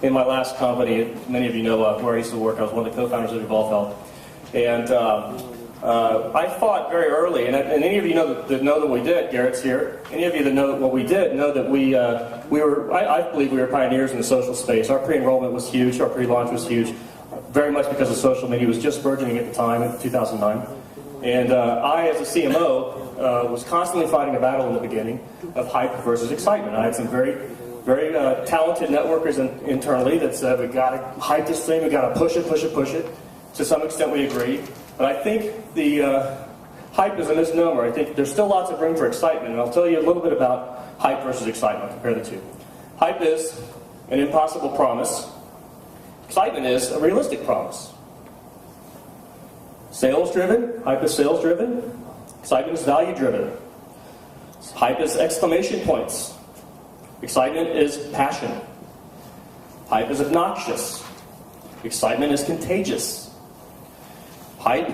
In my last company, many of you know where I used to work, I was one of the co-founders of Evolve Health. And I thought very early, and any of you know that we did, Garrett's here, any of you that know what we did know that I believe we were pioneers in the social space. Our pre-enrollment was huge, our pre-launch was huge, very much because of social media. It was just burgeoning at the time, in 2009. And I, as a CMO, was constantly fighting a battle in the beginning of hype versus excitement. I had some very talented networkers internally that said, we've got to hype this thing, we've got to push it. To some extent we agree. But I think the hype is a misnomer. I think there's still lots of room for excitement, and I'll tell you a little bit about hype versus excitement. I'll compare the two. Hype is an impossible promise. Excitement is a realistic promise. Sales-driven, hype is sales-driven. Excitement is value-driven. Hype is exclamation points. Excitement is passion. Hype is obnoxious. Excitement is contagious. Hype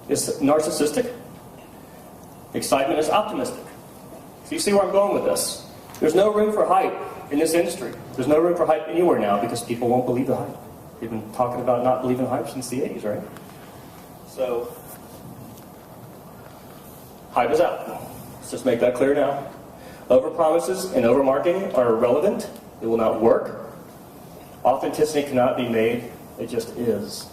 is narcissistic. Excitement is optimistic. So you see where I'm going with this. There's no room for hype in this industry. There's no room for hype anywhere now because people won't believe the hype. We've been talking about not believing hype since the 80s, right? So, hype is out. Let's just make that clear now. Overpromises and overmarketing are irrelevant. It will not work. Authenticity cannot be made. It just is.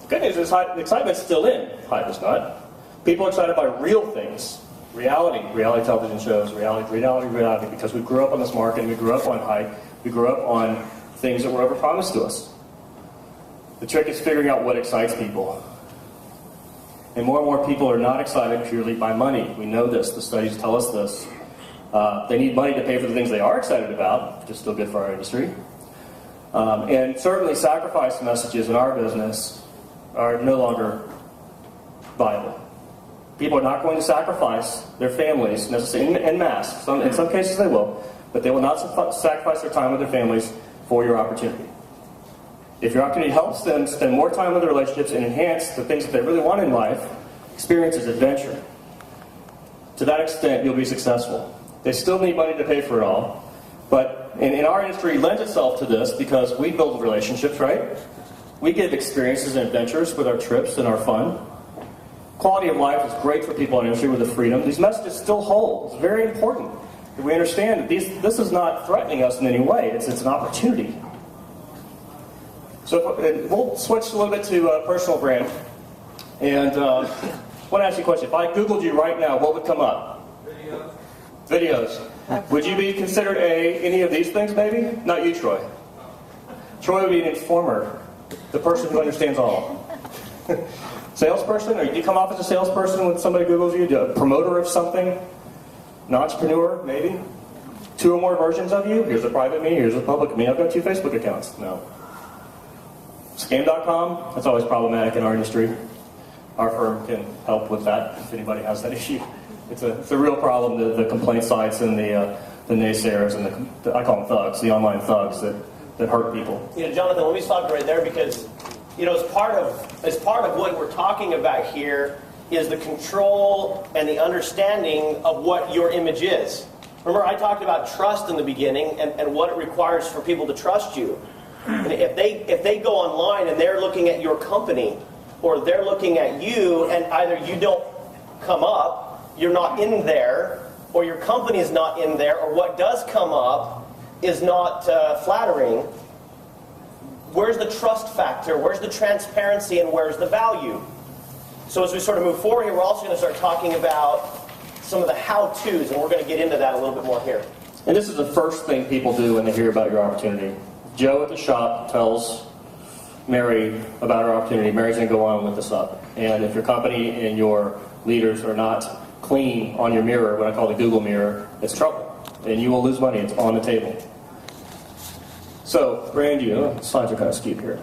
The good news is the excitement's still in. Hype is not. People are excited by real things. Reality television shows, reality, because we grew up on this marketing, we grew up on hype, we grew up on things that were overpromised to us. The trick is figuring out what excites people. And more people are not excited purely by money. We know this. The studies tell us this. They need money to pay for the things they are excited about, which is still good for our industry. And certainly sacrifice messages in our business are no longer viable. People are not going to sacrifice their families necessarily en masse. In some cases they will, but they will not sacrifice their time with their families for your opportunity. If your opportunity helps them spend more time with their relationships and enhance the things that they really want in life, experiences, adventure, to that extent you'll be successful. They still need money to pay for it all, but in our industry lends itself to this because we build relationships, right? We give experiences and adventures with our trips and our fun. Quality of life is great for people in our industry with the freedom. These messages still hold. It's very important that we understand that this is not threatening us in any way. It's an opportunity. So we'll switch a little bit to personal brand. And I want to ask you a question. If I Googled you right now, what would come up? Videos. Would you be considered any of these things, maybe? Not you, Troy. Troy would be an informer, the person who understands all. Salesperson? Or do you come off as a salesperson when somebody Googles you? A promoter of something? An entrepreneur, maybe? 2 or more versions of you? Here's a private me, here's a public me. I've got 2 Facebook accounts. No. Scam.com? That's always problematic in our industry. Our firm can help with that if anybody has that issue. It's a real problem, the complaint sites and the naysayers and I call them thugs, the online thugs that hurt people. You know, Jonathan, let me stop you right there because, you know, as part of what we're talking about here is the control and the understanding of what your image is. Remember, I talked about trust in the beginning and what it requires for people to trust you. And if they go online and they're looking at your company or they're looking at you and either you don't come up, you're not in there, or your company is not in there, or what does come up is not flattering, where's the trust factor? Where's the transparency and where's the value? So as we sort of move forward here, we're also going to start talking about some of the how-tos, and we're going to get into that a little bit more here. And this is the first thing people do when they hear about your opportunity. Joe at the shop tells Mary about her opportunity. Mary's going to go on with this up. And if your company and your leaders are not clean on your mirror, what I call the Google mirror, it's trouble. And you will lose money. It's on the table. So, brand you. Slides are kind of skewed here.